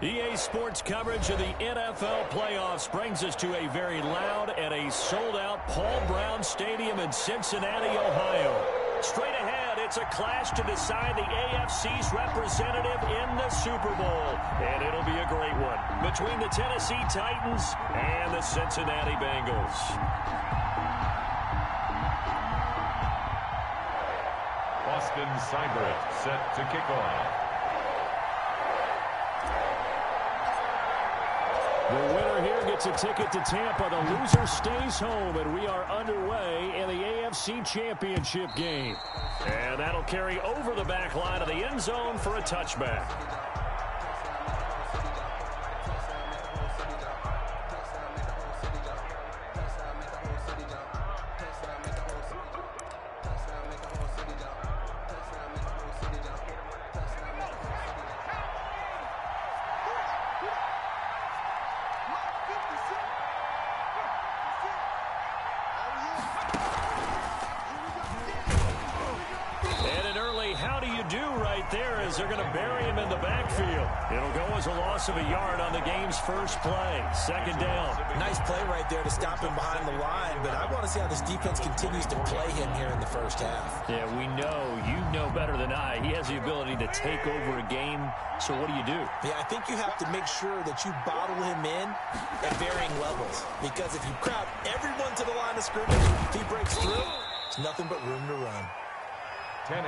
EA Sports coverage of the NFL playoffs brings us to a very loud and a sold-out Paul Brown Stadium in Cincinnati, Ohio. Straight ahead, it's a clash to decide the AFC's representative in the Super Bowl. And it'll be a great one between the Tennessee Titans and the Cincinnati Bengals. Austin Seibert set to kick off. The winner here gets a ticket to Tampa. The loser stays home, and we are underway in the AFC Championship game. And that'll carry over the back line of the end zone for a touchback. They're going to bury him in the backfield. It'll go as a loss of a yard on the game's first play. Second down. Nice play right there to stop him behind the line, but I want to see how this defense continues to play him here in the first half. Yeah, we know. You know better than I. He has the ability to take over a game, so what do you do? Yeah, I think you have to make sure that you bottle him in at varying levels, because if you crowd everyone to the line of scrimmage, if he breaks through, it's nothing but room to run.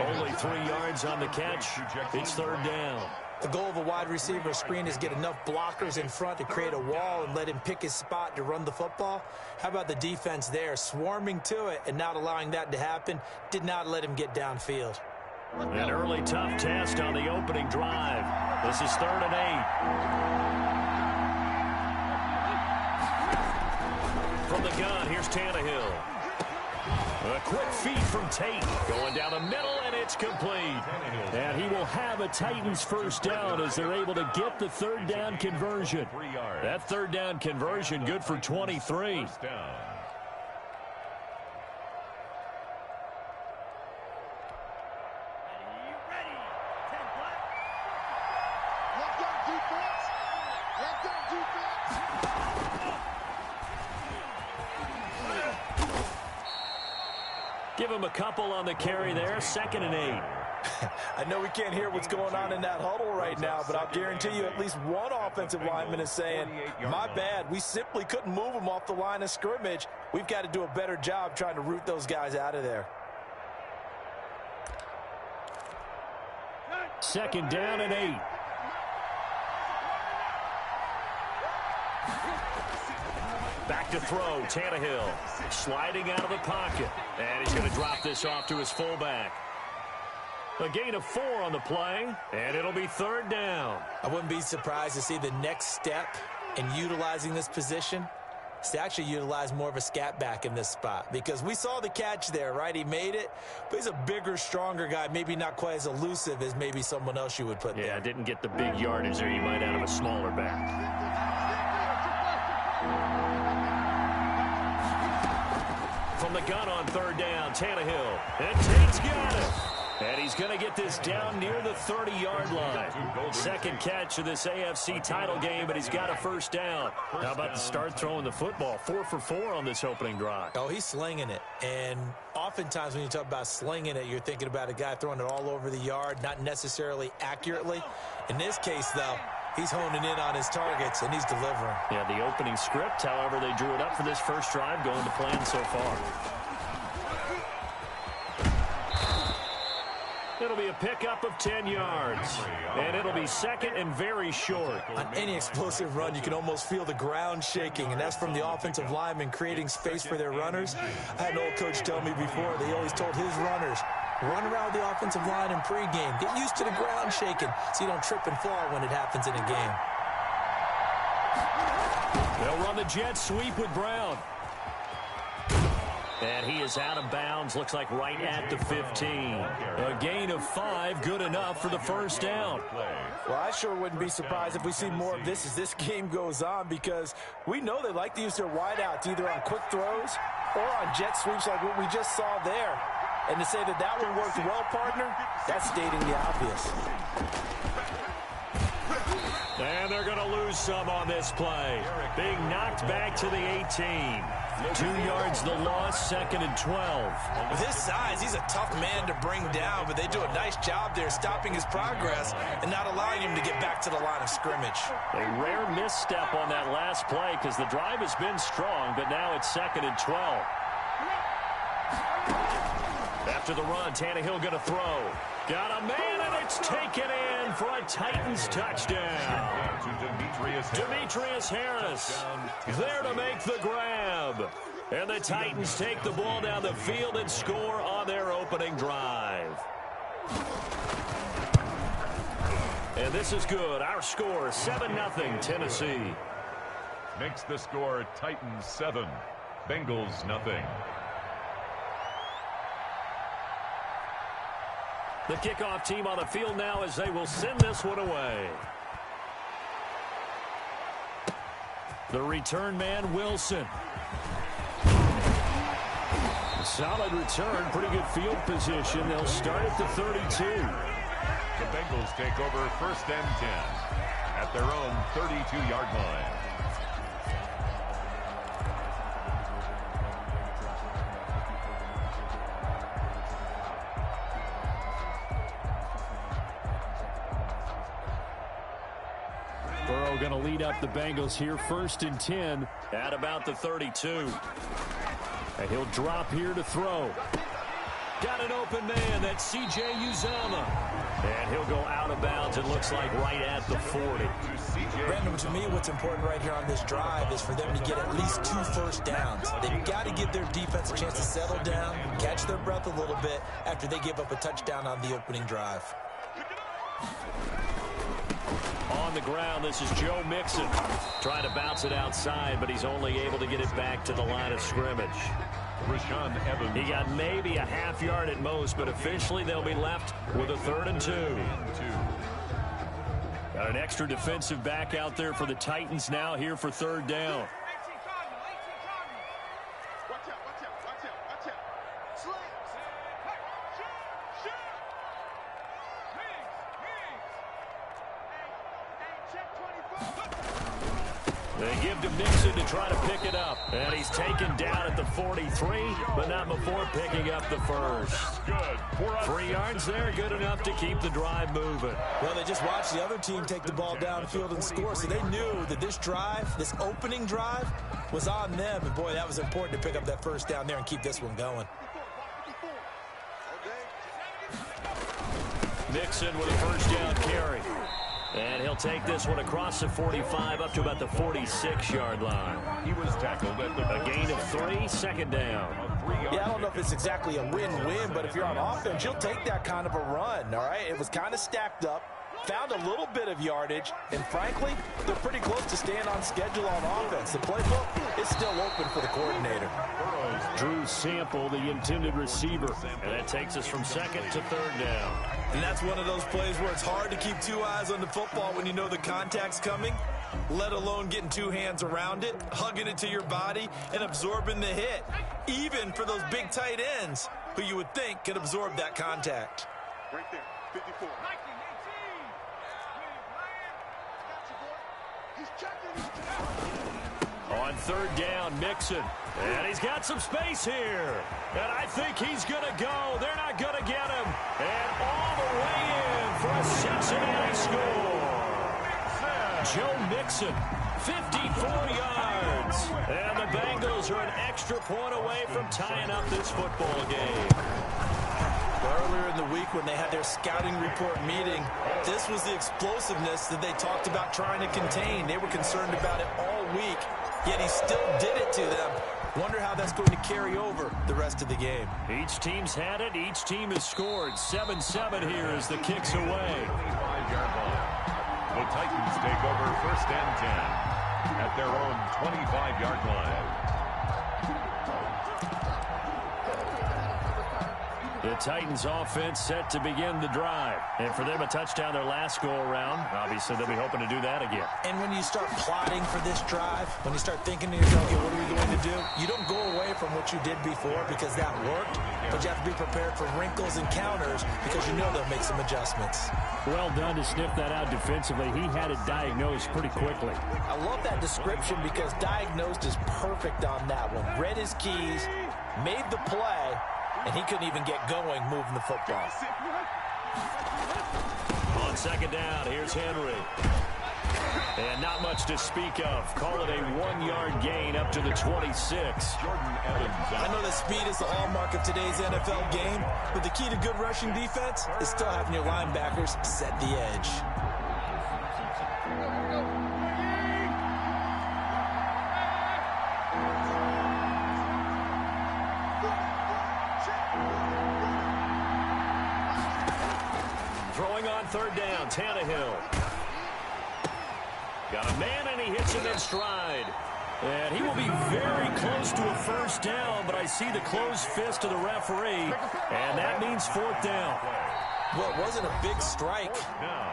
Only 3 yards on the catch. It's third down. The goal of a wide receiver screen is get enough blockers in front to create a wall and let him pick his spot to run the football. How about the defense there, swarming to it and not allowing that to happen? Did not let him get downfield. An early tough test on the opening drive. This is 3rd and 8. From the gun, here's Tannehill. A quick feed from Tate. Going down the middle, and it's complete. And he will have a Titans first down as they're able to get the third down conversion. That third down conversion good for 23. Give him a couple on the carry there. 2nd and 8. I know we can't hear what's going on in that huddle right now, but I'll guarantee you at least one offensive lineman is saying, my bad, we simply couldn't move them off the line of scrimmage. We've got to do a better job trying to root those guys out of there. 2nd down and 8. Back to throw, Tannehill sliding out of the pocket. And he's going to drop this off to his fullback. A gain of 4 on the play, and it'll be 3rd down. I wouldn't be surprised to see the next step in utilizing this position is to actually utilize more of a scat back in this spot, because we saw the catch there, right? He made it, but he's a bigger, stronger guy, maybe not quite as elusive as maybe someone else you would put there. Yeah, didn't get the big yardage there you might out of a smaller back. From the gun on 3rd down, Tannehill. And Tate's got it. And he's going to get this down near the 30-yard line. 2nd catch of this AFC title game, but he's got a first down. How about to start throwing the football? 4 for 4 on this opening drive. Oh, he's slinging it. And oftentimes when you talk about slinging it, you're thinking about a guy throwing it all over the yard, not necessarily accurately. In this case, though, he's honing in on his targets, and he's delivering. Yeah, the opening script, however, they drew it up for this first drive, going to plan so far. It'll be a pickup of 10 yards. And it'll be 2nd and very short. On any explosive run, you can almost feel the ground shaking, and that's from the offensive linemen creating space for their runners. I had an old coach tell me before, they always told his runners, run around the offensive line in pregame. Get used to the ground shaking so you don't trip and fall when it happens in a game. They'll run the jet sweep with Brown. And he is out of bounds, looks like right at the 15. A gain of 5, good enough for the first down. Well, I sure wouldn't be surprised if we see more of this as this game goes on, because we know they like to use their wideouts either on quick throws or on jet sweeps like what we just saw there. And to say that that one worked well, partner, that's stating the obvious. And they're going to lose some on this play. Being knocked back to the 18. 2 yards the loss, 2nd and 12. With his size, he's a tough man to bring down, but they do a nice job there stopping his progress and not allowing him to get back to the line of scrimmage. A rare misstep on that last play because the drive has been strong, but now it's 2nd and 12. After the run, Tannehill going to throw. Got a man, and it's taken in for a Titans touchdown. Demetrius Harris there to make the grab. And the Titans take the ball down the field and score on their opening drive. And this is good. Our score, 7-0 Tennessee. Makes the score Titans 7, Bengals 0. The kickoff team on the field now as they will send this one away. The return man, Wilson. Solid return, pretty good field position. They'll start at the 32. The Bengals take over 1st and 10 at their own 32-yard line. Burrow going to lead up the Bengals here, 1st and 10 at about the 32. And he'll drop here to throw. Got an open man. That's C.J. Uzomah. And he'll go out of bounds, it looks like, right at the 40. Brandon, to me, what's important right here on this drive is for them to get at least 2 first downs. They've got to give their defense a chance to settle down, catch their breath a little bit after they give up a touchdown on the opening drive. On the ground, this is Joe Mixon. Trying to bounce it outside, but he's only able to get it back to the line of scrimmage. Rashaan Evans. He got maybe a half yard at most, but officially they'll be left with a 3rd and 2. Got an extra defensive back out there for the Titans now here for 3rd down. They give to Mixon to try to pick it up. And he's taken down at the 43, but not before picking up the first. Good. 3 yards there, good enough to keep the drive moving. Well, they just watched the other team take the ball downfield and score, so they knew that this drive, this opening drive, was on them. And, boy, that was important to pick up that first down there and keep this one going. Mixon with a first down carry. And he'll take this one across the 45 up to about the 46-yard line. He was tackled at the A gain of 3, 2nd down. Yeah, I don't know if it's exactly a win-win, but if you're on offense, you'll take that kind of a run, all right? It was kind of stacked up, found a little bit of yardage, and frankly, they're pretty close to staying on schedule on offense. The playbook is still open for the coordinator. Drew Sample, the intended receiver. And that takes us from 2nd to 3rd down. And that's one of those plays where it's hard to keep 2 eyes on the football when you know the contact's coming, let alone getting 2 hands around it, hugging it to your body, and absorbing the hit, even for those big tight ends who you would think could absorb that contact. Right there, 54. On 3rd down, Mixon. And he's got some space here. And I think he's going to go. They're not going to get him. And all the way in for a Cincinnati score. Joe Mixon, 54 yards. And the Bengals are an extra point away from tying up this football game. Earlier in the week when they had their scouting report meeting, this was the explosiveness that they talked about trying to contain. They were concerned about it all week, yet he still did it to them. Wonder how that's going to carry over the rest of the game. Each team's had it. Each team has scored. 7-7 here as the kick's away. 25-yard line. The Titans take over 1st and 10 at their own 25-yard line. The Titans offense set to begin the drive. And for them, a touchdown their last go-around. Obviously, they'll be hoping to do that again. And when you start plotting for this drive, when you start thinking to yourself, okay, what are we going to do? You don't go away from what you did before because that worked, but you have to be prepared for wrinkles and counters because you know they'll make some adjustments. Well done to sniff that out defensively. He had it diagnosed pretty quickly. I love that description because diagnosed is perfect on that one. Read his keys, made the play, and he couldn't even get going moving the football. On second down, here's Henry. And not much to speak of. Call it a 1-yard gain up to the 26. I know that speed is the hallmark of today's NFL game, but the key to good rushing defense is still having your linebackers set the edge. Throwing on third down, Tannehill. Got a man, and he hits him in stride. And he will be very close to a first down, but I see the closed fist of the referee, and that means fourth down. Well, it wasn't a big strike,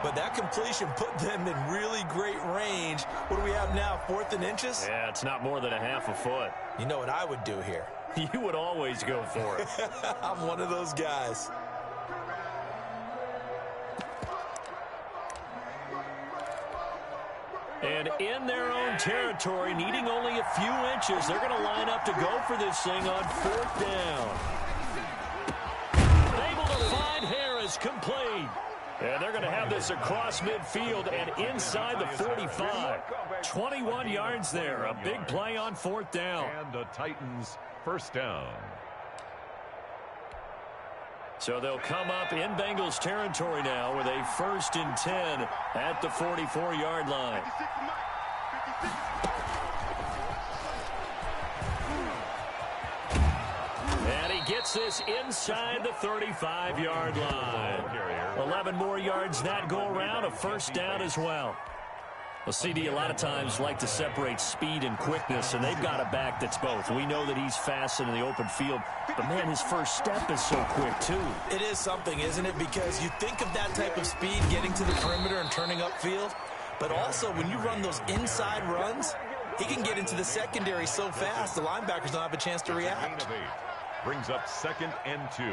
but that completion put them in really great range. What do we have now, 4th and inches? Yeah, it's not more than a half a foot. You know what I would do here? You would always go for it. I'm one of those guys. And in their own territory, needing only a few inches, they're going to line up to go for this thing on fourth down. Able to find Harris, complete. And they're going to have this across midfield and inside the 45. 21 yards there, a big play on fourth down. And the Titans first down. So they'll come up in Bengals territory now with a 1st and 10 at the 44-yard line. And he gets this inside the 35-yard line. 11 more yards that go around, a first down as well. Well, CD a lot of times like to separate speed and quickness, and they've got a back that's both. We know that he's fast in the open field, but, man, his first step is so quick, too. It is something, isn't it? Because you think of that type of speed getting to the perimeter and turning upfield, but also when you run those inside runs, he can get into the secondary so fast the linebackers don't have a chance to react. Brings up 2nd and 2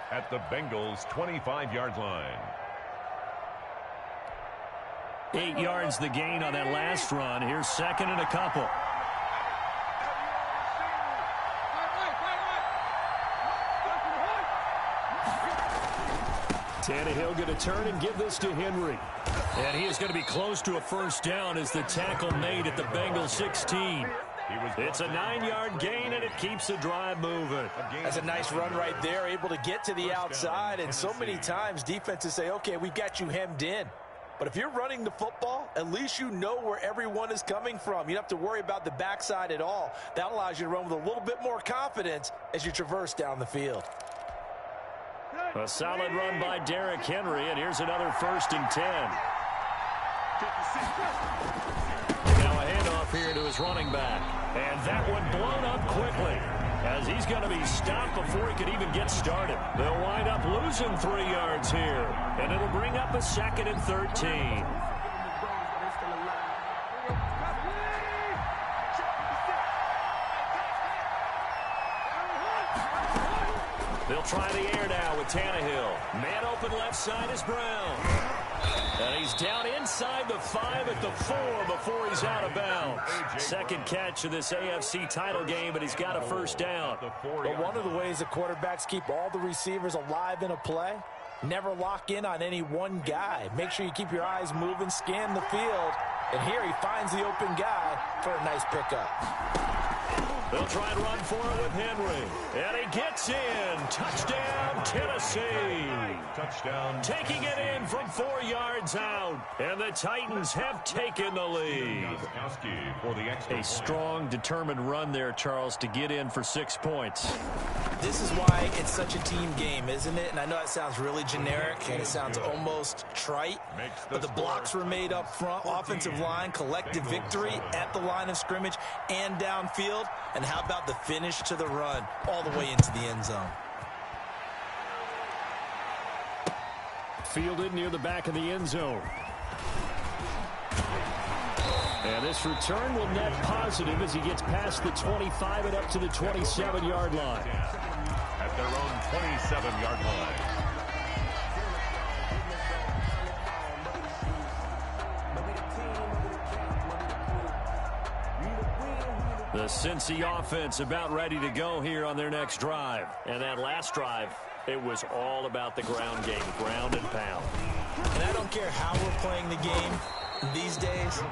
at the Bengals' 25-yard line. 8 yards the gain on that last run. Here's 2nd and a couple. Tannehill going to turn and give this to Henry. And he is going to be close to a first down as the tackle made at the Bengals 16. It's a 9-yard gain, and it keeps the drive moving. That's a nice run right there, able to get to the outside. And so many times defenses say, okay, we've got you hemmed in. But if you're running the football, at least you know where everyone is coming from. You don't have to worry about the backside at all. That allows you to run with a little bit more confidence as you traverse down the field. A solid run by Derrick Henry, and here's another 1st and 10. Now a handoff here to his running back. And that one blown up quickly, as he's going to be stopped before he could even get started. They'll wind up losing 3 yards here, and it'll bring up a 2nd and 13. They'll try the air now with Tannehill. Man open left side is Brown. And he's down inside the 5 at the 4 before he's out of bounds. Second catch of this AFC title game, but he's got a first down. But one of the ways the quarterbacks keep all the receivers alive in a play, never lock in on any one guy. Make sure you keep your eyes moving, scan the field. And here he finds the open guy for a nice pickup. They'll try and run for it with Henry. And he gets in. Touchdown, Tennessee. Touchdown. Taking it in from 4 yards out. And the Titans have taken the lead. A strong, determined run there, Charles, to get in for 6 points. This is why it's such a team game, isn't it? And I know that sounds really generic, and it sounds almost trite. But the blocks were made up front, offensive line, collective victory at the line of scrimmage and downfield. And how about the finish to the run all the way into the end zone? fielded near the back of the end zone. And this return will net positive as he gets past the 25 and up to the 27-yard line. At their own 27-yard line. The Cincy offense about ready to go here on their next drive. And that last drive, it was all about the ground game, ground and pound. And I don't care how we're playing the game these days,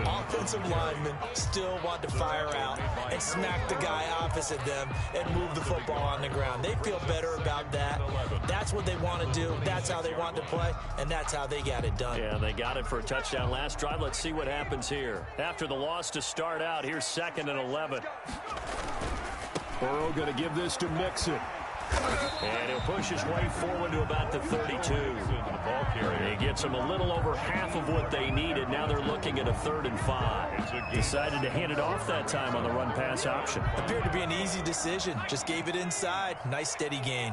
offensive linemen still want to fire out and smack the guy opposite them and move the football on the ground. They feel better about that. That's what they want to do. That's how they want to play, and that's how they got it done. Yeah, they got it for a touchdown last drive. Let's see what happens here. After the loss to start out, here's 2nd and 11. Burrow going to give this to Mixon. And he'll push his way forward to about the 32. He gets them a little over half of what they needed. Now they're looking at a 3rd and 5. Decided to hand it off that time on the run-pass option. Appeared to be an easy decision. Just gave it inside. Nice steady gain.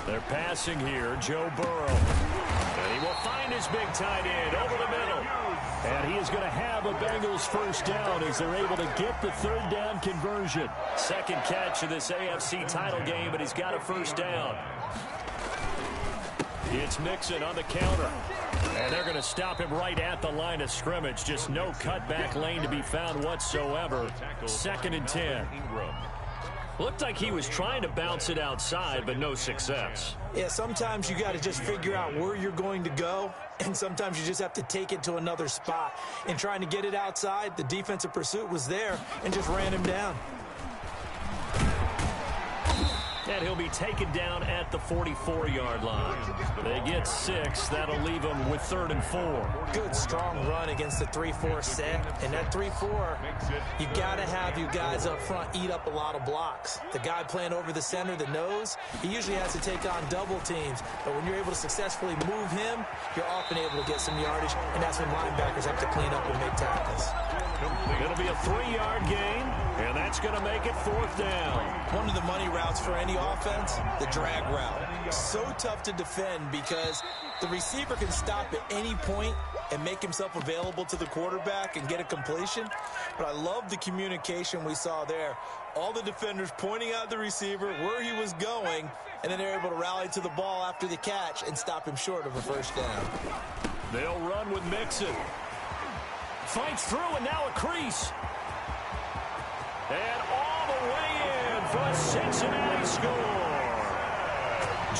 They're passing here, Joe Burrow. And he will find his big tight end over the middle. And he is going to have a Bengals first down as they're able to get the 3rd down conversion. 2nd catch of this AFC title game, but he's got a first down. It's Mixon on the counter. And they're going to stop him right at the line of scrimmage. Just no cutback lane to be found whatsoever. 2nd and 10. Looked like he was trying to bounce it outside, but no success. Yeah, sometimes you got to just figure out where you're going to go, and sometimes you just have to take it to another spot. In trying to get it outside, the defensive pursuit was there and just ran him down. And he'll be taken down at the 44-yard line. They get 6. That'll leave them with 3rd and 4. Good, strong run against the 3-4 set. And that 3-4, you got to have you guys up front eat up a lot of blocks. The guy playing over the center, the nose, he usually has to take on double teams. But when you're able to successfully move him, you're often able to get some yardage, and that's when linebackers have to clean up and make tackles. It'll be a 3-yard gain, and that's going to make it 4th down. One of the money routes for any offense, the drag route. So tough to defend because the receiver can stop at any point and make himself available to the quarterback and get a completion. But I love the communication we saw there. All the defenders pointing out the receiver, where he was going, and then they're able to rally to the ball after the catch and stop him short of a first down. They'll run with Mixon. Fights through, and now a crease. And all the way in for a Cincinnati score.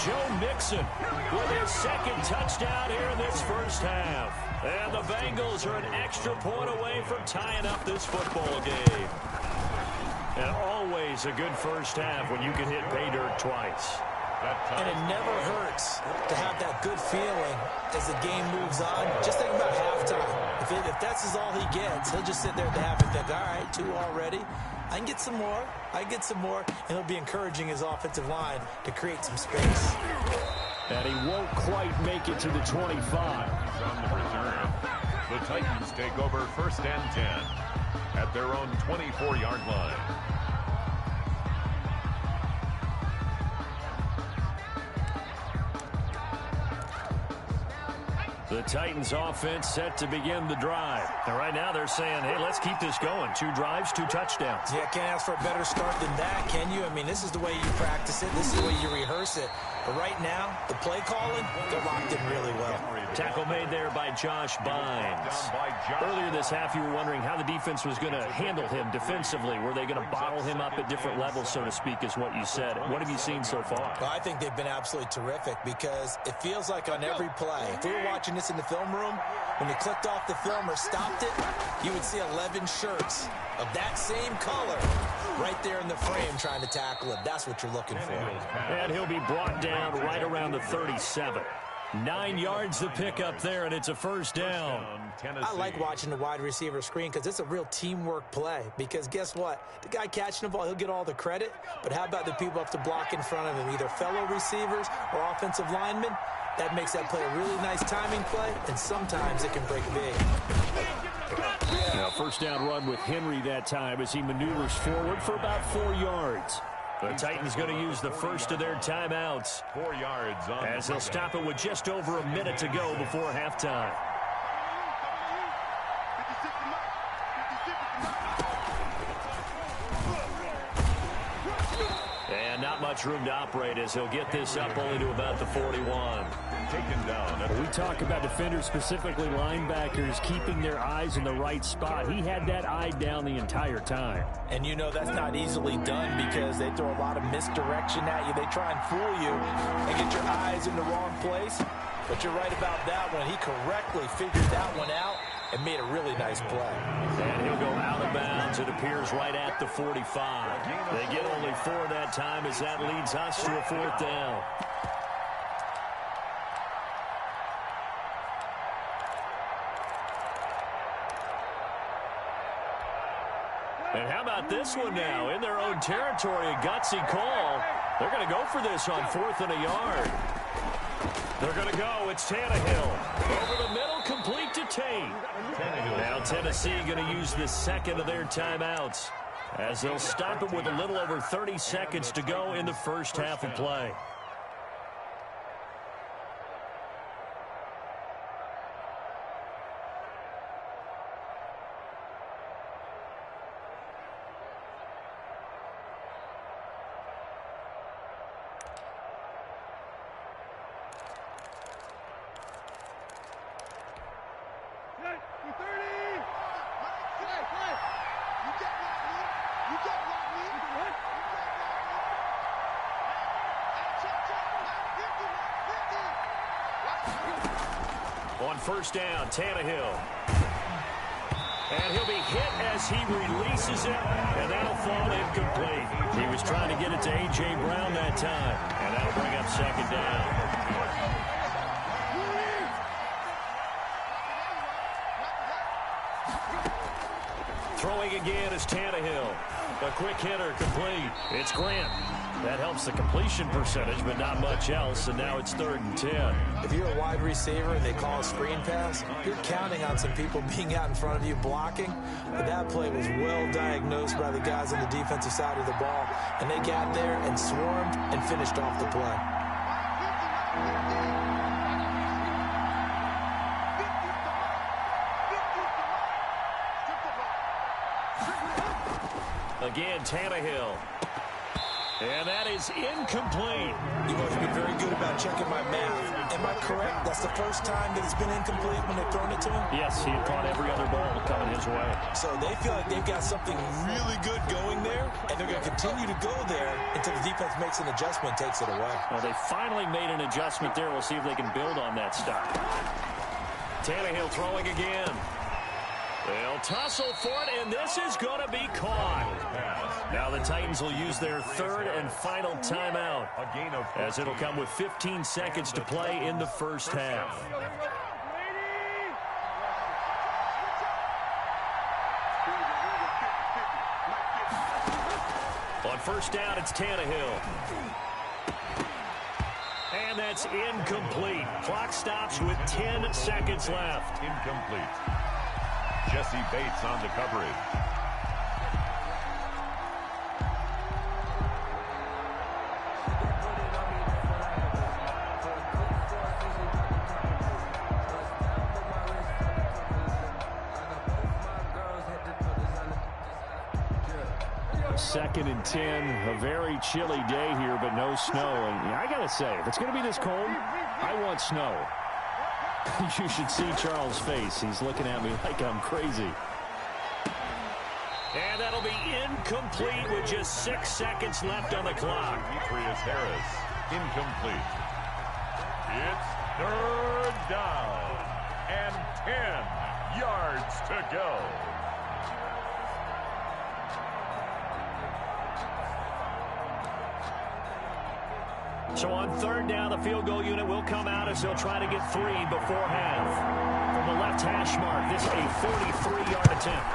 Joe Mixon with his 2nd touchdown here in this first half. And the Bengals are an extra point away from tying up this football game. And always a good first half when you can hit pay dirt twice. And it never hurts to have that good feeling as the game moves on. Just think about halftime. If that's all he gets, he'll just sit there at the half and think, all right, 2 already. I can get some more. I can get some more. And he'll be encouraging his offensive line to create some space. And he won't quite make it to the 25. On the return, the Titans take over 1st and 10 at their own 24-yard line. The Titans offense set to begin the drive. And right now they're saying, hey, let's keep this going. 2 drives, 2 touchdowns. Yeah, can't ask for a better start than that, can you? I mean, this is the way you practice it. This is the way you rehearse it. But right now, the play calling, they're locked in really well. Tackle made there by Josh Bynes. Earlier this half, you were wondering how the defense was going to handle him defensively. Were they going to bottle him up at different levels, so to speak, is what you said. What have you seen so far? Well, I think they've been absolutely terrific because it feels like on every play, if we were watching this in the film room, when you clicked off the film or stopped it, you would see 11 shirts of that same color right there in the frame trying to tackle him. That's what you're looking for. And he'll be brought down right around the 37. 9 yards to pick up there, and it's a first down. I like watching the wide receiver screen because it's a real teamwork play. Because guess what? The guy catching the ball, he'll get all the credit. But how about the people have to block in front of him, either fellow receivers or offensive linemen? That makes that play a really nice timing play, and sometimes it can break big. Now, first down run with Henry that time as he maneuvers forward for about 4 yards. The Titans going to use the first of their timeouts 4 yards on as they'll stop it with just over a minute to go before halftime. And not much room to operate as he'll get this up only to about the 41. Taken down. We talk about defenders, specifically linebackers, keeping their eyes in the right spot. He had that eye down the entire time. And you know that's not easily done because they throw a lot of misdirection at you. They try and fool you and get your eyes in the wrong place. But you're right about that one. He correctly figured that one out and made a really nice play. And he'll go out of bounds. It appears right at the 45. They get only 4 that time as that leads us to a 4th down. And how about this one now? In their own territory, a gutsy call. They're going to go for this on 4th and a yard. They're going to go. It's Tannehill. Over the middle, complete to Tate. Now Tennessee going to use the second of their timeouts as they'll stop it with a little over 30 seconds to go in the first half of play. On first down, Tannehill. And he'll be hit as he releases it, and that'll fall incomplete. He was trying to get it to A.J. Brown that time, and that'll bring up second down. Throwing again is Tannehill. A quick hitter, complete. It's Grant. That helps the completion percentage, but not much else, and now it's 3rd and 10. If you're a wide receiver and they call a screen pass, you're counting on some people being out in front of you blocking. But that play was well diagnosed by the guys on the defensive side of the ball, and they got there and swarmed and finished off the play. Again, Tannehill. And that is incomplete. You've always been very good about checking my math. Am I correct? That's the first time that it's been incomplete when they've thrown it to him? Yes, he had caught every other ball coming his way. So they feel like they've got something really good going there, and they're going to continue to go there until the defense makes an adjustment, takes it away. Well, they finally made an adjustment there. We'll see if they can build on that stuff. Tannehill throwing again. They'll tussle for it, and this is going to be caught. Now the Titans will use their 3rd and final timeout, as it'll come with 15 seconds to play in the first half. On first down, it's Tannehill. And that's incomplete. Clock stops with 10 seconds left. Incomplete. Jesse Bates on the coverage. Second and 10, a very chilly day here, but no snow. And I got to say, if it's going to be this cold, I want snow. You should see Charles' face. He's looking at me like I'm crazy. And that'll be incomplete with just 6 seconds left on the clock. Demetrius Harris, incomplete. It's 3rd down and 10 yards to go. So on 3rd down, the field goal unit will come out as they'll try to get 3 before half. From the left hash mark, this is a 43-yard attempt.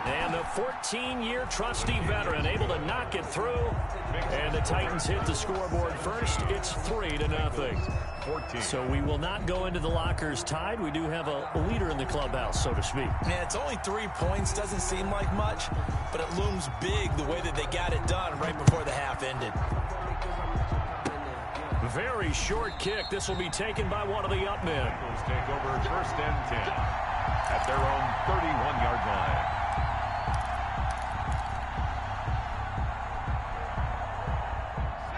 And the 14-year trusty veteran able to knock it through. And the Titans hit the scoreboard first. It's 3-0. 14. So we will not go into the lockers tied. We do have a leader in the clubhouse, so to speak. Yeah, it's only 3 points. Doesn't seem like much, but it looms big the way that they got it done right before the half ended. Very short kick. This will be taken by one of the up men. Eagles take over first and 10 at their own 31-yard line.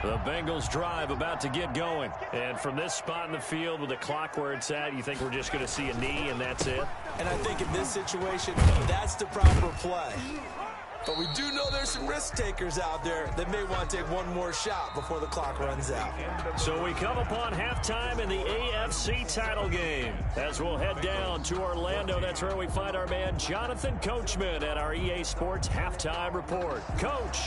The Bengals drive about to get going. And from this spot in the field with the clock where it's at, you think we're just going to see a knee and that's it? And I think in this situation, that's the proper play. But we do know there's some risk takers out there that may want to take one more shot before the clock runs out. So we come upon halftime in the AFC title game. As we'll head down to Orlando, that's where we find our man Jonathan Coachman at our EA Sports Halftime Report. Coach.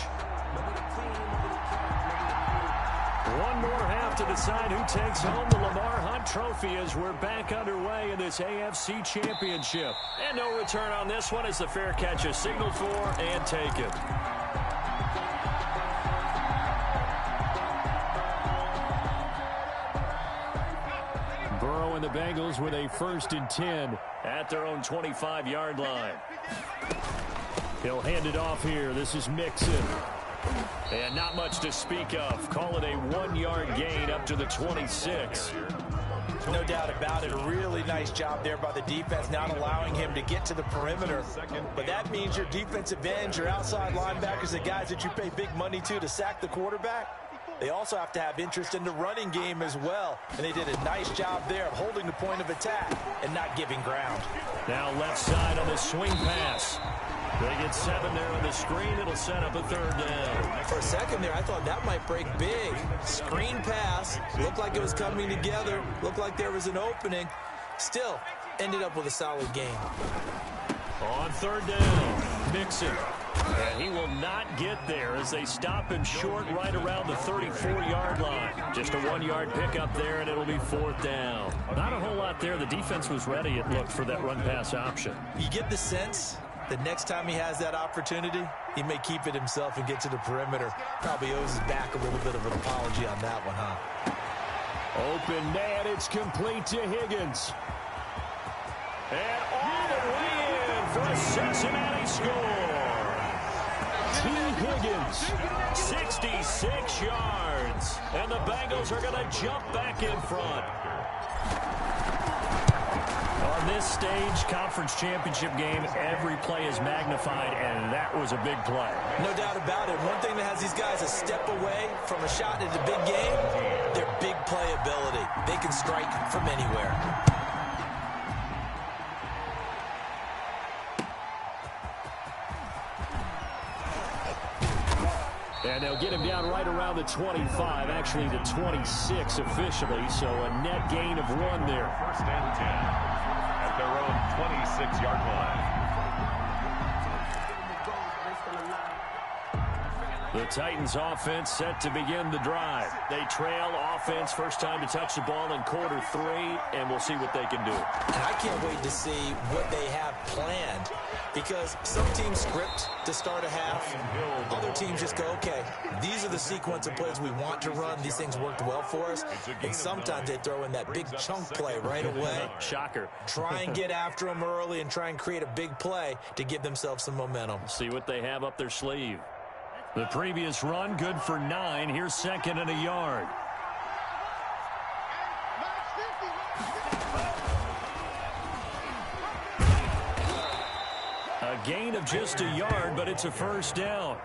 One more half to decide who takes home the Lamar Hunt Trophy as we're back underway in this AFC Championship. And no return on this one as the fair catch is signaled for and taken. Burrow and the Bengals with a 1st and 10 at their own 25-yard line. He'll hand it off here. This is Mixon. And not much to speak of. Call it a 1-yard gain up to the 26. No doubt about it. A really nice job there by the defense, not allowing him to get to the perimeter. But that means your defensive ends, your outside linebackers, the guys that you pay big money to sack the quarterback, they also have to have interest in the running game as well. And they did a nice job there of holding the point of attack and not giving ground. Now left side on the swing pass. They get 7 there on the screen. It'll set up a 3rd down. For a second there, I thought that might break big. Screen pass. Looked like it was coming together. Looked like there was an opening. Still, ended up with a solid game. On 3rd down, Mixon. And he will not get there as they stop him short right around the 34-yard line. Just a 1-yard pickup there, and it'll be 4th down. Not a whole lot there. The defense was ready, it looked, for that run-pass option. You get the sense the next time he has that opportunity, he may keep it himself and get to the perimeter. Probably owes his back a little bit of an apology on that one, huh? Open man, it's complete to Higgins. And all the way in for a Cincinnati score. T. Higgins, 66 yards. And the Bengals are going to jump back in front. On this stage, conference championship game, every play is magnified, and that was a big play. No doubt about it. One thing that has these guys a step away from a shot at the big game, their big playability. They can strike from anywhere. And they'll get him down right around the 25, actually the 26 officially, so a net gain of 1 there. 1st and 10 at their own 26-yard line. The Titans offense set to begin the drive. They trail offense, first time to touch the ball in quarter 3, and we'll see what they can do. And I can't wait to see what they have planned, because some teams script to start a half. Other teams just go, okay, these are the sequence of plays we want to run. These things worked well for us. And sometimes they throw in that big chunk play right away. Shocker. Try and get after them early and try and create a big play to give themselves some momentum. See what they have up their sleeve. The previous run, good for 9. Here's 2nd and a yard. A gain of just a yard, but it's a 1st down.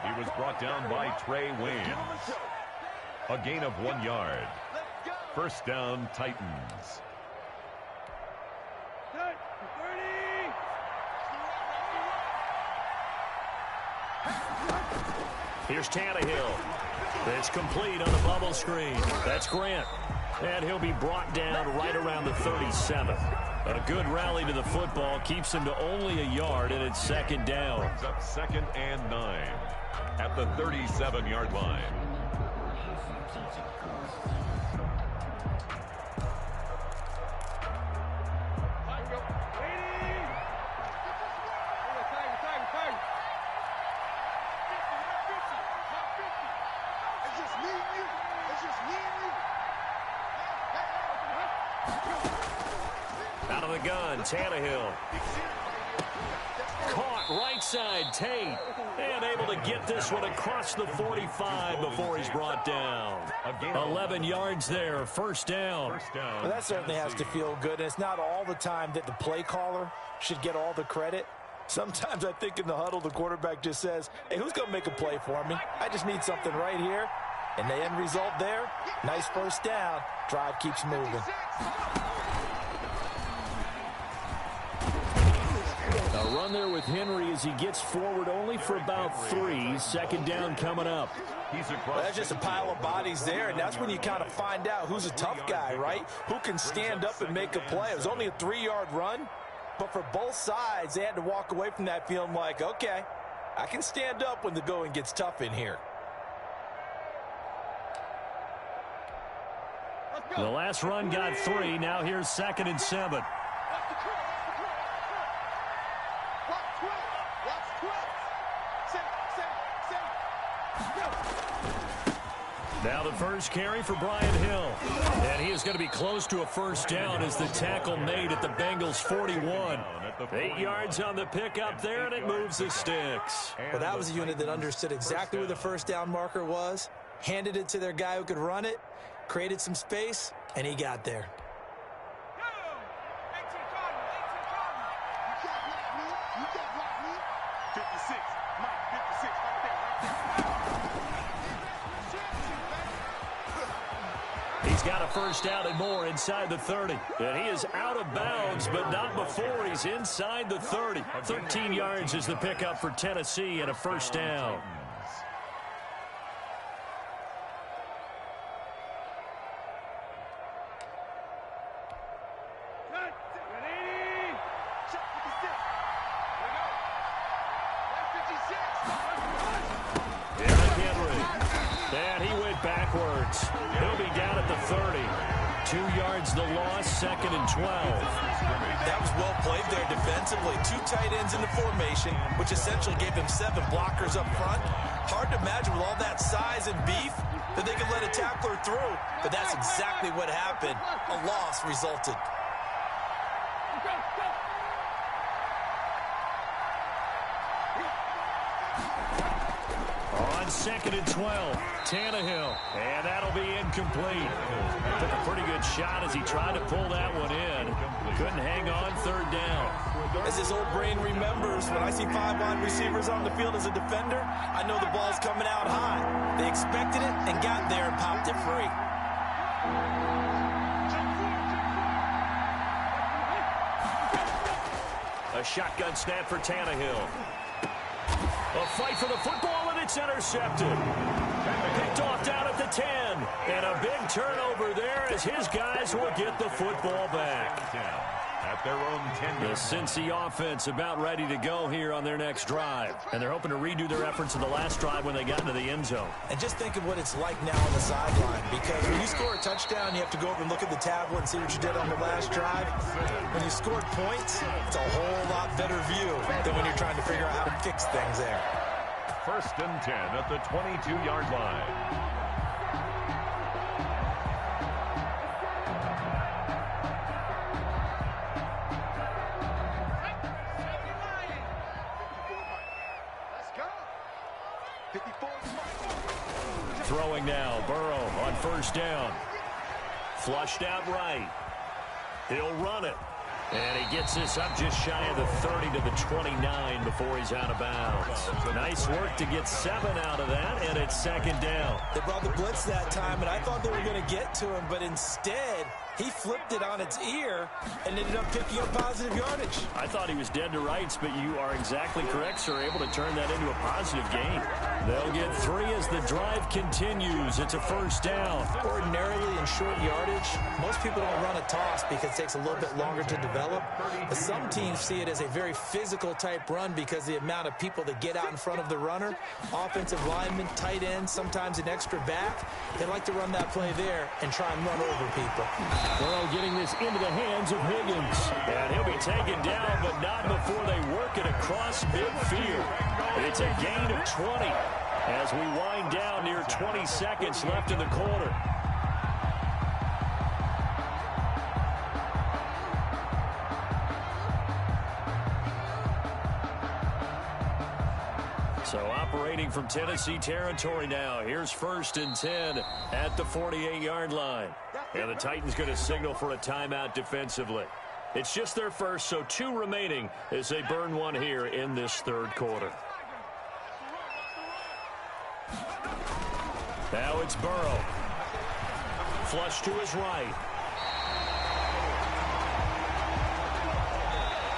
He was brought down by Trey Waynes. A gain of 1 yard. 1st down, Titans. Here's Tannehill. It's complete on the bubble screen. That's Grant. And he'll be brought down right around the 37. A good rally to the football keeps him to only a yard, and it's 2nd down. Brings up 2nd and 9 at the 37-yard line. Out of the gun, Tannehill. Caught right side, Tate. And able to get this one across the 45 before he's brought down. 11 yards there, first down. Well, that certainly has to feel good. And it's not all the time that the play caller should get all the credit. Sometimes I think in the huddle, the quarterback just says, hey, who's going to make a play for me? I just need something right here. And the end result there, nice first down. Drive keeps moving. A run there with Henry as he gets forward only for about 3. Second down coming up. Well, that's just a pile of bodies there, and that's when you kind of find out who's a tough guy, right? Who can stand up and make a play. It was only a 3-yard run, but for both sides, they had to walk away from that feeling like, okay, I can stand up when the going gets tough in here. The last run got 3. Now here's 2nd and 7. Now the first carry for Brian Hill. And he is going to be close to a first down as the tackle made at the Bengals 41. 8 yards on the pickup there, and it moves the sticks. Well, that was a unit that understood exactly where the first down marker was, handed it to their guy who could run it, created some space, and he got there. He's got a first down and more inside the 30. And he is out of bounds, but not before he's inside the 30. 13 yards is the pickup for Tennessee and a first down. Backwards. He'll be down at the 30. 2 yards the loss, 2nd and 12. That was well played there defensively. 2 tight ends in the formation, which essentially gave them 7 blockers up front. Hard to imagine with all that size and beef that they could let a tackler through. But that's exactly what happened. A loss resulted. On 2nd and 12, Tannehill, and that'll be incomplete. Took a pretty good shot as he tried to pull that one in. Couldn't hang on, 3rd down. As his old brain remembers, when I see 5 wide receivers on the field as a defender, I know the ball's coming out high. They expected it and got there and popped it free. A shotgun snap for Tannehill. A fight for the football, and it's intercepted. Picked off down at the 10. And a big turnover there as his guys will get the football back. At their own 10. The Cincy offense about ready to go here on their next drive. And they're hoping to redo their efforts in the last drive when they got into the end zone. And just think of what it's like now on the sideline. Because when you score a touchdown, you have to go over and look at the tablet and see what you did on the last drive. When you scored points, it's a whole lot better view than when you're trying to figure out how to fix things there. 1st and 10 at the 22-yard line. Throwing now, Burrow on 1st down. Flushed out right. He'll run it. And he gets this up just shy of the 30 to the 29 before he's out of bounds. Nice work to get 7 out of that, and it's 2nd down. They brought the blitz that time, and I thought they were going to get to him, but instead, he flipped it on its ear and ended up picking up positive yardage. I thought he was dead to rights, but you are exactly correct, sir. Able to turn that into a positive gain. They'll get 3 as the drive continues. It's a first down. Ordinarily in short yardage, most people don't run a toss because it takes a little bit longer to develop. But some teams see it as a very physical type run because the amount of people that get out in front of the runner, offensive linemen, tight ends, sometimes an extra back, they like to run that play there and try and run over people. Burrow getting this into the hands of Higgins. And he'll be taken down, but not before they work it across midfield. It's a gain of 20 as we wind down near 20 seconds left in the quarter. operating from Tennessee territory now. Here's 1st and 10 at the 48-yard line. And the Titans going to signal for a timeout defensively. It's just their first, so 2 remaining as they burn one here in this 3rd quarter. Now it's Burrow. Flush to his right.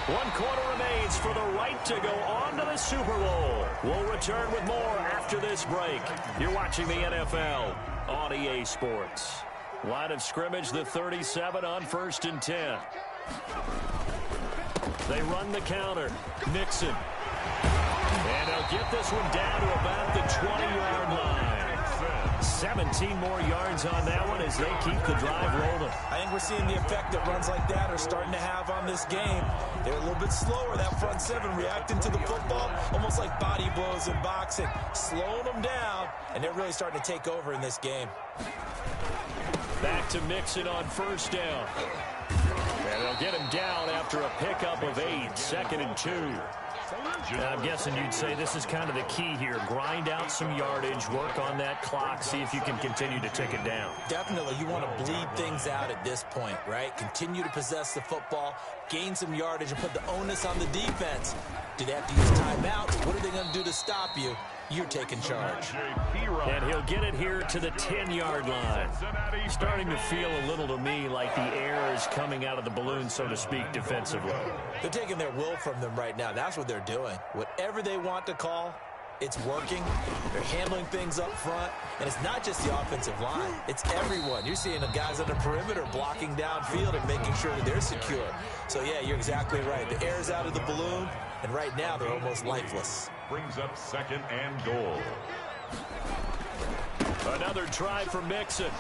1 quarter remains for the right to go on to the Super Bowl. We'll return with more after this break. You're watching the NFL on EA Sports. Line of scrimmage, the 37 on 1st and 10. They run the counter. Mixon. And they'll get this one down to about the 20-yard line. 17 more yards on that one as they keep the drive rolling. I think we're seeing the effect that runs like that are starting to have on this game. They're a little bit slower, that front 7, reacting to the football, almost like body blows in boxing, slowing them down, and they're really starting to take over in this game. Back to Mixon on 1st down. And they'll get him down after a pickup of 8, 2nd and 2. I'm guessing you'd say this is kind of the key here. Grind out some yardage, work on that clock, see if you can continue to tick it down. Definitely, you want to bleed things out at this point, right? Continue to possess the football, gain some yardage, and put the onus on the defense. Do they have to use timeouts? What are they going to do to stop you? You're taking charge. And he'll get it here to the 10-yard line. Starting to feel a little to me like the air is coming out of the balloon, so to speak, defensively. They're taking their will from them right now. That's what they're doing. Whatever they want to call, it's working. They're handling things up front. And it's not just the offensive line. It's everyone. You're seeing the guys on the perimeter blocking downfield and making sure that they're secure. So, yeah, you're exactly right. The air's out of the balloon, and right now they're almost lifeless. Brings up 2nd and goal. Another try for Mixon.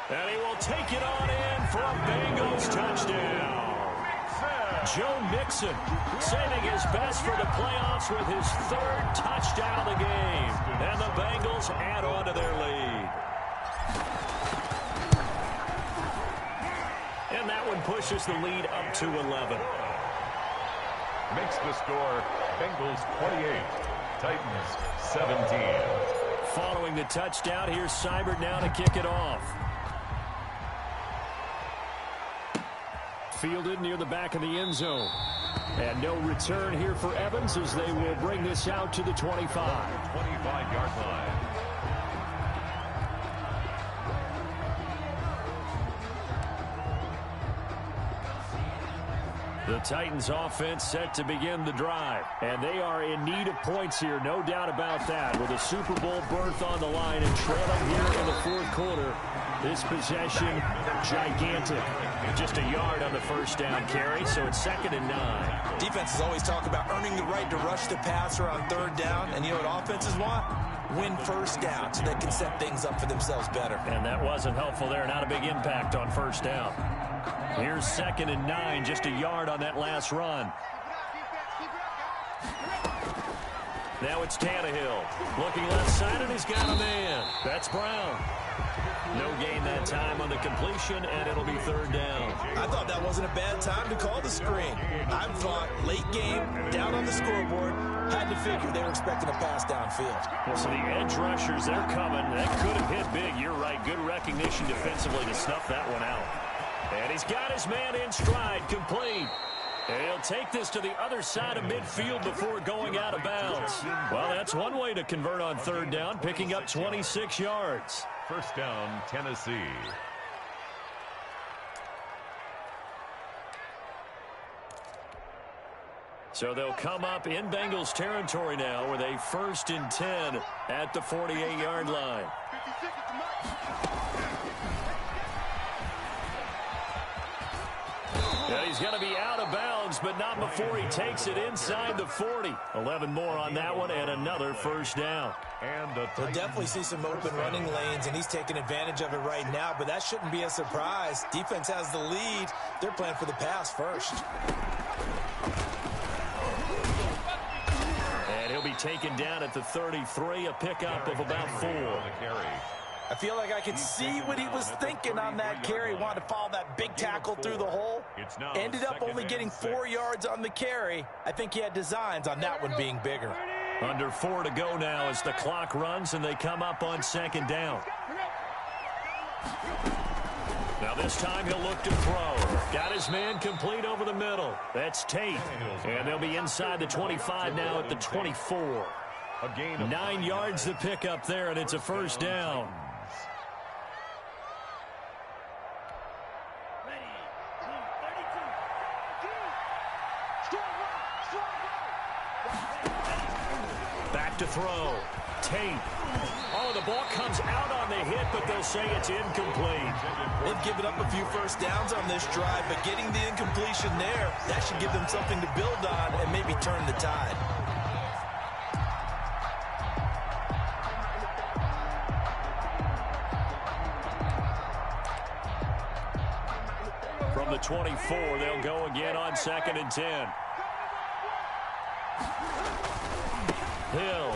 And he will take it on in for a Bengals touchdown. Joe Mixon saving his best for the playoffs with his 3rd touchdown of the game. And the Bengals add on to their lead. And that one pushes the lead up to 11. Makes the score Bengals 28, Titans 17. Following the touchdown, here's Seibert now to kick it off. Fielded near the back of the end zone. And no return here for Evans as they will bring this out to the 25. 25-yard line. The Titans offense set to begin the drive. And they are in need of points here, no doubt about that. With a Super Bowl berth on the line and trailing here in the 4th quarter. This possession, gigantic. Just a yard on the 1st down carry, so it's 2nd and 9. Defenses always talk about earning the right to rush the passer on 3rd down. And you know what offenses want? Win 1st down so they can set things up for themselves better. And that wasn't helpful there. Not a big impact on 1st down. Here's 2nd and 9, just a yard on that last run. Now it's Tannehill. Looking left side, and he's got a man. That's Brown. No gain that time on the completion, and it'll be 3rd down. I thought that wasn't a bad time to call the screen. I thought late game, down on the scoreboard, had to figure they were expecting a pass downfield. Well, so the edge rushers, they're coming. That could have hit big. You're right. Good recognition defensively to snuff that one out. And he's got his man in stride, complete. And he'll take this to the other side of midfield before going out of bounds. Well, that's one way to convert on 3rd down, picking up 26 yards. 1st down, Tennessee. So they'll come up in Bengals territory now with a 1st and 10 at the 48-yard line. Yeah, he's going to be out of bounds, but not before he takes it inside the 40. 11 more on that one and another 1st down. And we'll definitely see some open running lanes, and he's taking advantage of it right now, but that shouldn't be a surprise. Defense has the lead. They're playing for the pass first. And he'll be taken down at the 33, a pickup of about 4. I feel like I could see what he was thinking on that carry. Wanted to follow that big tackle through the hole. Ended up only getting 4 yards on the carry. I think he had designs on that one being bigger. Under 4 to go now as the clock runs and they come up on second down. Now this time he'll look to throw. Got his man complete over the middle. That's Tate. And they'll be inside the 25 now at the 24. 9 yards to pick up there, and it's a first down. Back to throw. Tate. Oh, the ball comes out on the hit, but they'll say it's incomplete. They've given up a few first downs on this drive, but getting the incompletion there, that should give them something to build on and maybe turn the tide. From the 24, they'll go again on 2nd and 10. Hill.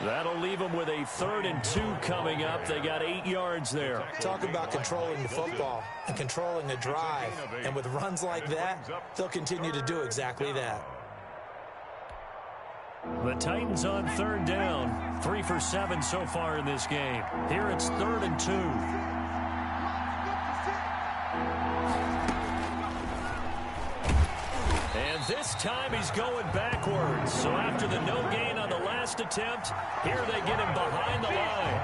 That'll leave them with a 3rd and 2 coming up. They got 8 yards there. Talk about controlling the football and controlling a drive. And with runs like that, they'll continue to do exactly that. The Titans on 3rd down. 3 for 7 so far in this game. Here it's 3rd and 2. And this time he's going backwards. So after the no gain on the last attempt, here they get him behind the line.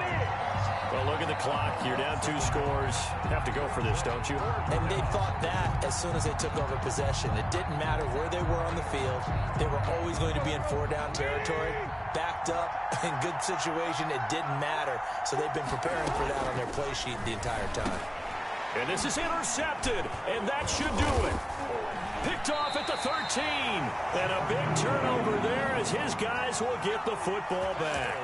Well, look at the clock. You're down 2 scores. You have to go for this, don't you? And they thought that as soon as they took over possession. It didn't matter where they were on the field. They were always going to be in 4-down territory. Backed up, in good situation, it didn't matter. So they've been preparing for that on their play sheet the entire time. And this is intercepted, and that should do it. Picked off at the 13. And a big turnover there as his guys will get the football back.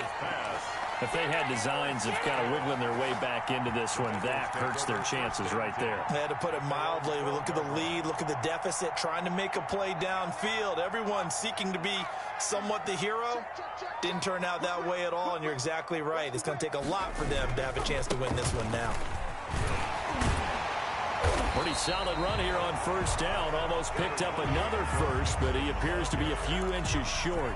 If they had designs of kind of wiggling their way back into this one, that hurts their chances right there. They had to put it mildly. We look at the lead, look at the deficit, trying to make a play downfield. Everyone seeking to be somewhat the hero. Didn't turn out that way at all, and you're exactly right. It's going to take a lot for them to have a chance to win this one now. Pretty solid run here on 1st down. Almost picked up another first, but he appears to be a few inches short.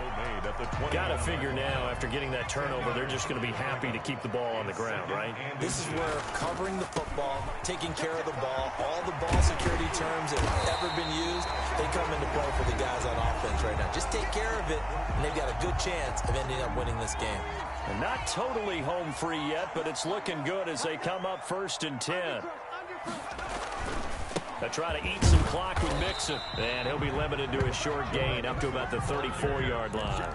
Got to figure now, after getting that turnover, they're just going to be happy to keep the ball on the ground, right? This is where covering the football, taking care of the ball, all the ball security terms that have ever been used, they come into play for the guys on offense right now. Just take care of it, and they've got a good chance of ending up winning this game. And not totally home free yet, but it's looking good as they come up 1st and 10. They'll try to eat some clock with Mixon. And he'll be limited to a short gain up to about the 34-yard line.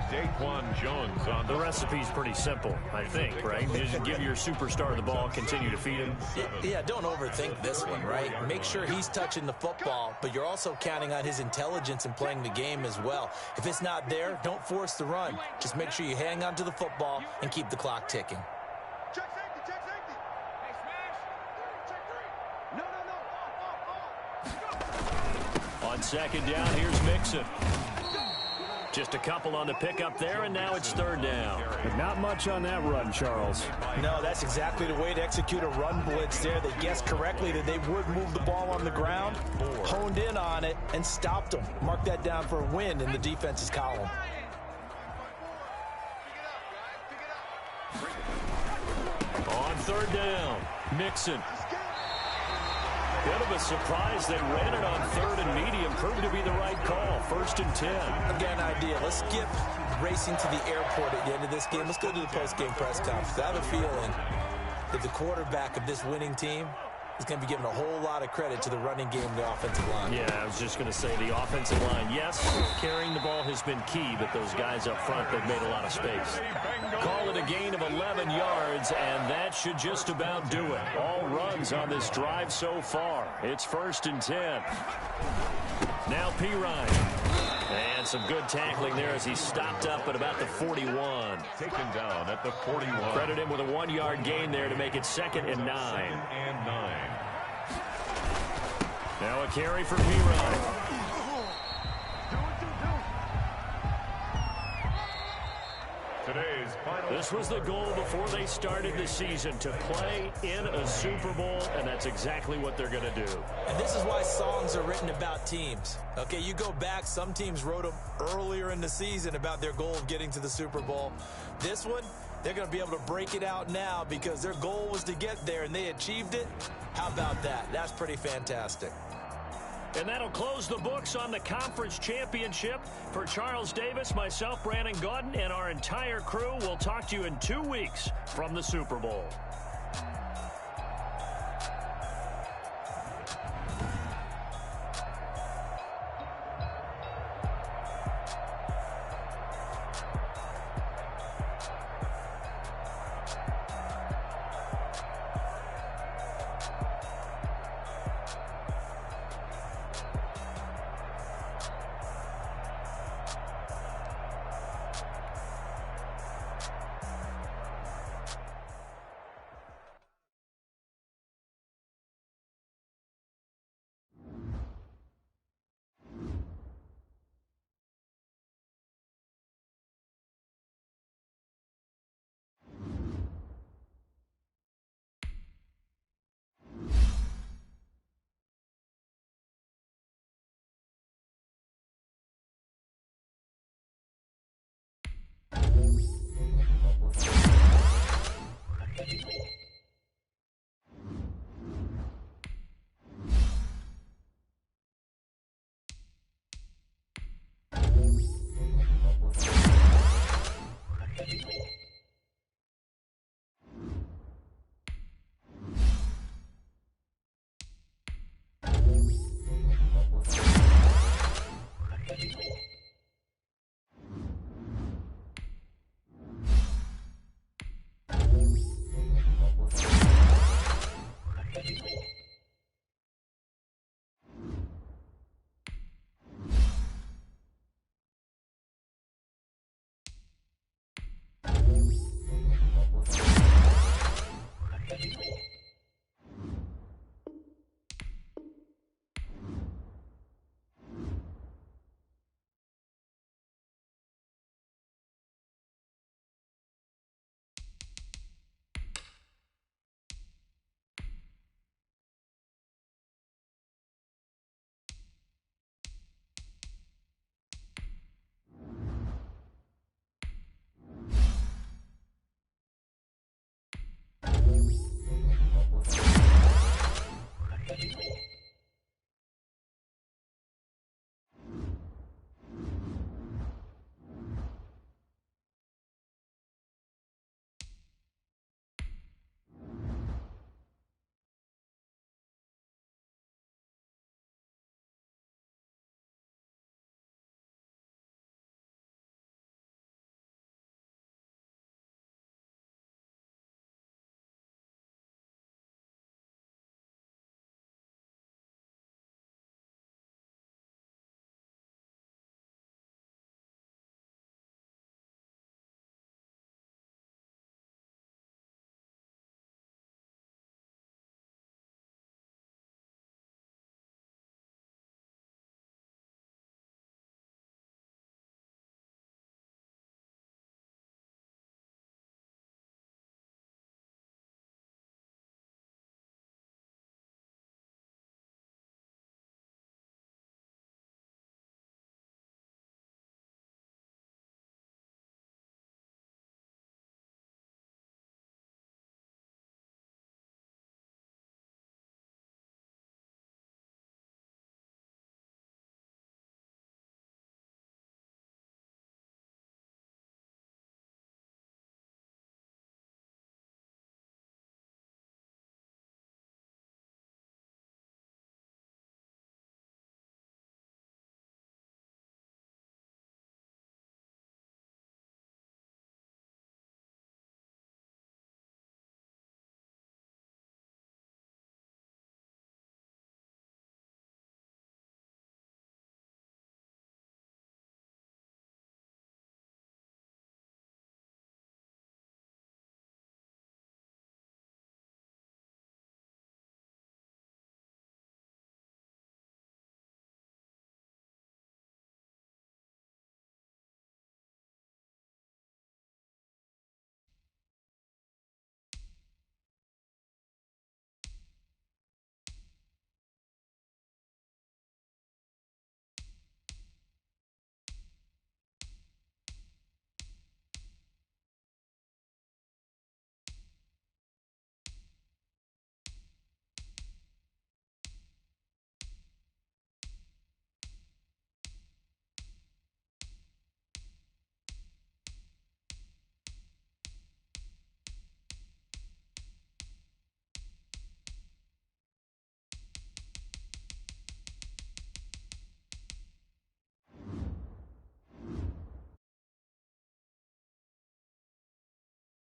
Daquan Jones on the recipe's pretty simple, I think, right? You just give your superstar the ball, continue to feed him. Yeah, don't overthink this one, right? Make sure he's touching the football, but you're also counting on his intelligence in playing the game as well. If it's not there, don't force the run. Just make sure you hang on to the football and keep the clock ticking. On 2nd down, here's Mixon. Just a couple on the pickup there, and now it's 3rd down. But not much on that run, Charles. No, that's exactly the way to execute a run blitz there. They guessed correctly that they would move the ball on the ground, honed in on it, and stopped them. Mark that down for a win in the defense's column. On 3rd down, Mixon. Bit of a surprise they ran it on 3rd and medium. Proved to be the right call. 1st and 10. Again, idea. Let's skip racing to the airport at the end of this game. Let's go to the post-game press conference. I have a feeling that the quarterback of this winning team is going to be given a whole lot of credit to the running game and the offensive line. Yeah, I was just going to say the offensive line, yes, carrying the ball has been key, but those guys up front, they've made a lot of space. Call it a gain of 11 yards, and that should just about do it. All runs on this drive so far. It's 1st and 10. Now Pirine. And some good tackling there as he stopped up at about the 41. Taken down at the 41. Credit him with a 1-yard gain there to make it 2nd and 9. 2nd and 9. Now a carry for Pirine. To today's final. This was the goal before they started the season, to play in a Super Bowl, and that's exactly what they're going to do. And this is why songs are written about teams. Okay, you go back, some teams wrote them earlier in the season about their goal of getting to the Super Bowl. This one, they're going to be able to break it out now because their goal was to get there, and they achieved it. How about that? That's pretty fantastic. And that'll close the books on the conference championship. For Charles Davis, myself, Brandon Gaudin, and our entire crew, we'll talk to you in 2 weeks from the Super Bowl.